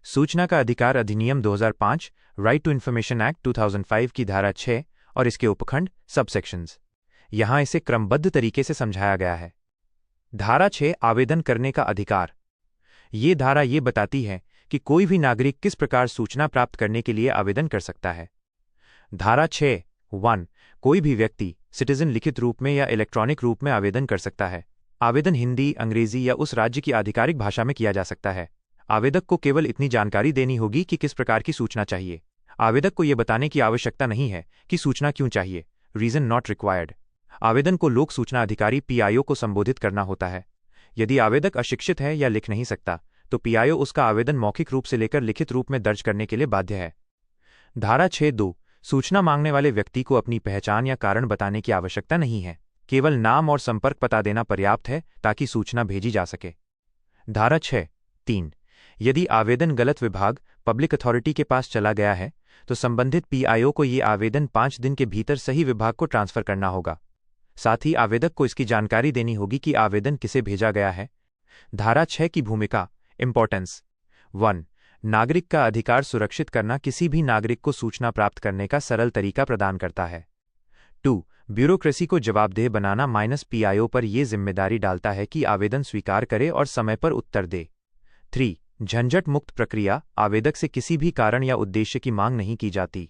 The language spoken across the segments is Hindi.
सूचना का अधिकार अधिनियम 2005, राइट टू इन्फॉर्मेशन एक्ट 2005 की धारा 6 और इसके उपखंड सबसेक्शंस। यहां इसे क्रमबद्ध तरीके से समझाया गया है। धारा 6 आवेदन करने का अधिकार। ये धारा ये बताती है कि कोई भी नागरिक किस प्रकार सूचना प्राप्त करने के लिए आवेदन कर सकता है। धारा 6(1) कोई भी व्यक्ति सिटीजन लिखित रूप में या इलेक्ट्रॉनिक रूप में आवेदन कर सकता है। आवेदन हिंदी, अंग्रेजी या उस राज्य की आधिकारिक भाषा में किया जा सकता है। आवेदक को केवल इतनी जानकारी देनी होगी कि किस प्रकार की सूचना चाहिए। आवेदक को यह बताने की आवश्यकता नहीं है कि सूचना क्यों चाहिए। Reason not required. आवेदन को लोक सूचना अधिकारी पीआईओ को संबोधित करना होता है। यदि आवेदक अशिक्षित है या लिख नहीं सकता तो पीआईओ उसका आवेदन मौखिक रूप से लेकर लिखित रूप में दर्ज करने के लिए बाध्य है। धारा 6(2) सूचना मांगने वाले व्यक्ति को अपनी पहचान या कारण बताने की आवश्यकता नहीं है। केवल नाम और संपर्क पता देना पर्याप्त है ताकि सूचना भेजी जा सके। धारा 6(3) यदि आवेदन गलत विभाग पब्लिक अथॉरिटी के पास चला गया है तो संबंधित पीआईओ को ये आवेदन 5 दिन के भीतर सही विभाग को ट्रांसफर करना होगा। साथ ही आवेदक को इसकी जानकारी देनी होगी कि आवेदन किसे भेजा गया है। धारा 6 की भूमिका इंपॉर्टेंस। 1. नागरिक का अधिकार सुरक्षित करना किसी भी नागरिक को सूचना प्राप्त करने का सरल तरीका प्रदान करता है। 2. ब्यूरोक्रेसी को जवाबदेह बनाना पीआईओ पर यह जिम्मेदारी डालता है कि आवेदन स्वीकार करे और समय पर उत्तर दे। 3. झंझट मुक्त प्रक्रिया, आवेदक से किसी भी कारण या उद्देश्य की मांग नहीं की जाती।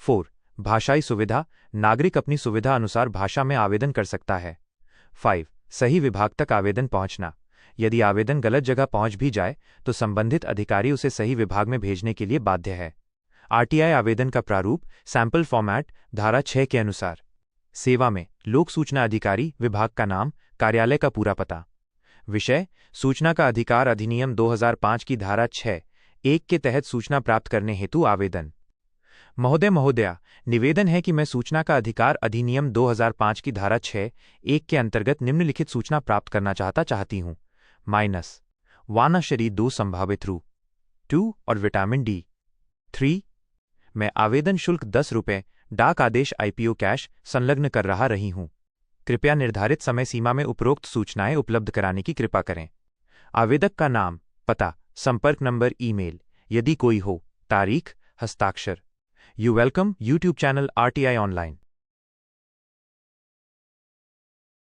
4. भाषाई सुविधा, नागरिक अपनी सुविधा अनुसार भाषा में आवेदन कर सकता है। 5. सही विभाग तक आवेदन पहुंचना, यदि आवेदन गलत जगह पहुंच भी जाए तो संबंधित अधिकारी उसे सही विभाग में भेजने के लिए बाध्य है। आरटीआई आवेदन का प्रारूप सैंपल फॉर्मेट धारा 6 के अनुसार। सेवा में लोक सूचना अधिकारी, विभाग का नाम, कार्यालय का पूरा पता। विषय सूचना का अधिकार अधिनियम 2005 की धारा 6(1) के तहत सूचना प्राप्त करने हेतु आवेदन। महोदय महोदया, निवेदन है कि मैं सूचना का अधिकार अधिनियम 2005 की धारा 6(1) के अंतर्गत निम्नलिखित सूचना प्राप्त करना चाहती हूँ। वानाशरी 2 संभावित रूप 2 और विटामिन डी 3। मैं आवेदन शुल्क 10 रुपये डाक आदेश आईपीओ कैश संलग्न कर रही हूँ। कृपया निर्धारित समय सीमा में उपरोक्त सूचनाएं उपलब्ध कराने की कृपा करें। आवेदक का नाम, पता, संपर्क नंबर, ईमेल यदि कोई हो, तारीख, हस्ताक्षर। You welcome YouTube channel RTI online.